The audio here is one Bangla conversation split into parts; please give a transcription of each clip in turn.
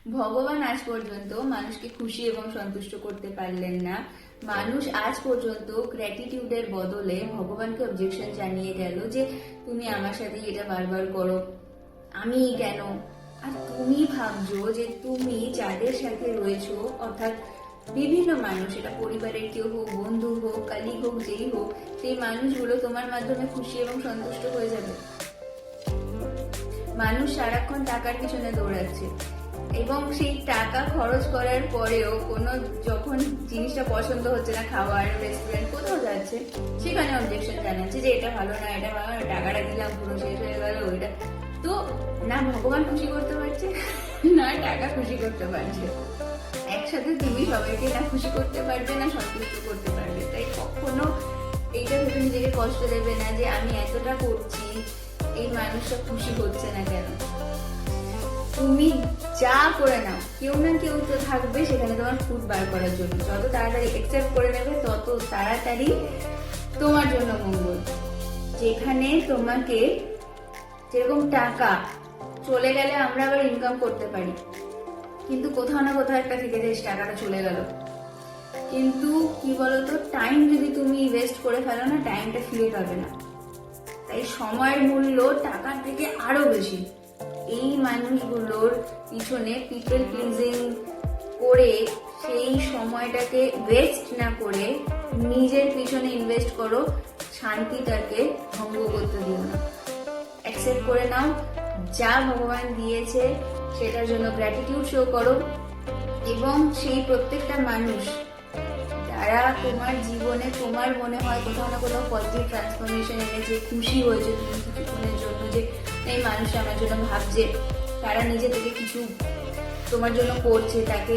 ভগবান আজ পর্যন্ত মানুষকে খুশি এবং সন্তুষ্ট করতে পারলেন না। মানুষ আজ পর্যন্ত গ্র্যাটিটিউডের বদলে ভগবানকে অবজেকশন জানিয়ে গেল যে তুমি আমার সাথে এটা বারবার করো, আমি কেন। আর তুমি ভাবছো যে তুমি যাদের সাথে রয়েছো, অর্থাৎ বিভিন্ন মানুষ, এটা পরিবারের কেউ হোক, বন্ধু হোক, কালিগ হোক, যেই হোক, সেই মানুষগুলো তোমার মাধ্যমে খুশি এবং সন্তুষ্ট হয়ে যাবে। মানুষ সারাক্ষণ টাকার পিছনে দৌড়াচ্ছে এবং সেই টাকা খরচ করার পরেও কোনো যখন জিনিসটা পছন্দ হচ্ছে না, খাবার রেস্টুরেন্ট কোথাও যাচ্ছে, সেখানে অবজেকশন জানাচ্ছে যে এটা ভালো না, এটা ভালো না, টাকাটা দিলাম পুরো শেষ হয়ে গেল। ওইটা তো না ভগবান খুশি করতে পারছে না টাকা খুশি করতে পারছে। একসাথে তুমি সবাইকে না খুশি করতে পারবে না সন্তুষ্ট করতে পারবে। তাই কখনো এইটা ভেবে নিজেকে কষ্ট দেবে না যে আমি এতটা করছি, এই মানুষটা খুশি হচ্ছে না কেন। তুমি যা করে নাও, কেউ না কেউ তো থাকবে সেখানে তোমার ফুড বার করার জন্য। যত তাড়াতাড়ি অ্যাকসেপ্ট করে নেবে তত তাড়াতাড়ি তোমার জন্য মঙ্গল। যেখানে তোমাকে যেরকম টাকা চলে গেলে আমরা আবার ইনকাম করতে পারি, কিন্তু কোথাও না কোথাও একটা থেকে যে টাকাটা চলে গেল। কিন্তু কি বলতো, টাইম যদি তুমি ওয়েস্ট করে ফেলো না, টাইমটা ফিরে পাবে না। তাই সময়ের মূল্য টাকার থেকে আরো বেশি। এই মানুষগুলোর পিছনে পিপল প্লিজিং করে সেই সময়টাকে ওয়েস্ট না করে নিজের পিছনে ইনভেস্ট করো। শান্তিটাকে ভঙ্গ করতে দিও না। অ্যাকসেপ্ট করে নাও যা ভগবান দিয়েছে, সেটার জন্য গ্র্যাটিটিউড শো করো। এবং সেই প্রত্যেকটা মানুষ যারা তোমার জীবনে তোমার মনে হয় কোথাও না কোথাও পজিটিভ ট্রান্সফরমেশন এনেছে, খুশি হয়েছে তুমি কিছুক্ষণের জন্য যে এই মানুষটা আমার জন্য ভাবছে, তারা নিজে থেকে কিছু তোমার জন্য করছে, তাকে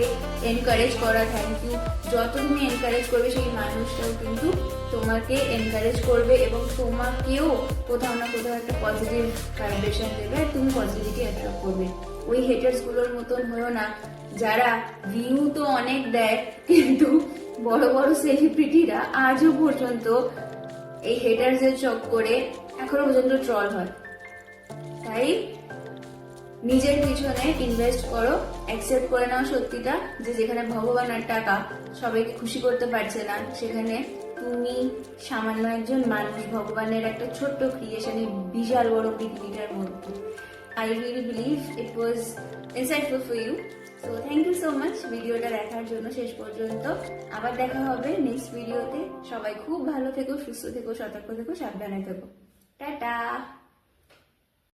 এনকারেজ করা। Thank you. যত তুমি এনকারেজ করবে সেই মানুষটাও কিন্তু তোমাকে এনকারেজ করবে এবং তোমাকেও কোথাও না কোথাও একটা পজিটিভ ভাইব্রেশন দেবে আর তুমি পজিটিভিটি অ্যাট্রাক্ট করবে। ওই হেটার্স গুলোর মতন হয়েও না যারা ভিউ তো অনেক দেয়, কিন্তু বড় বড় সেলিব্রিটিরা আজও পর্যন্ত এই হেটার্সের চক্করে এখনো পর্যন্ত ট্রল হয়। তাই নিজের পিছনে ইনভেস্ট করো। অ্যাকসেপ্ট করে নাও সত্যিটা যে যেখানে ভগবান আর টাকা সবাইকে খুশি করতে পারছে না, সেখানে তুমি সামান্য একজন মানুষ, ভগবানের একটা ছোট্ট ক্রিয়েশন এই বিশাল বড় পৃথিবীটার মধ্যে। I really believe it was insightful for you. So thank you so much ভিডিওটা দেখার জন্য শেষ পর্যন্ত। আবার দেখা হবে নেক্সট ভিডিওতে। সবাই খুব ভালো থেকো, সুস্থ থেকো, সতর্ক থেকো, সাবধানে থেকো। টাটা।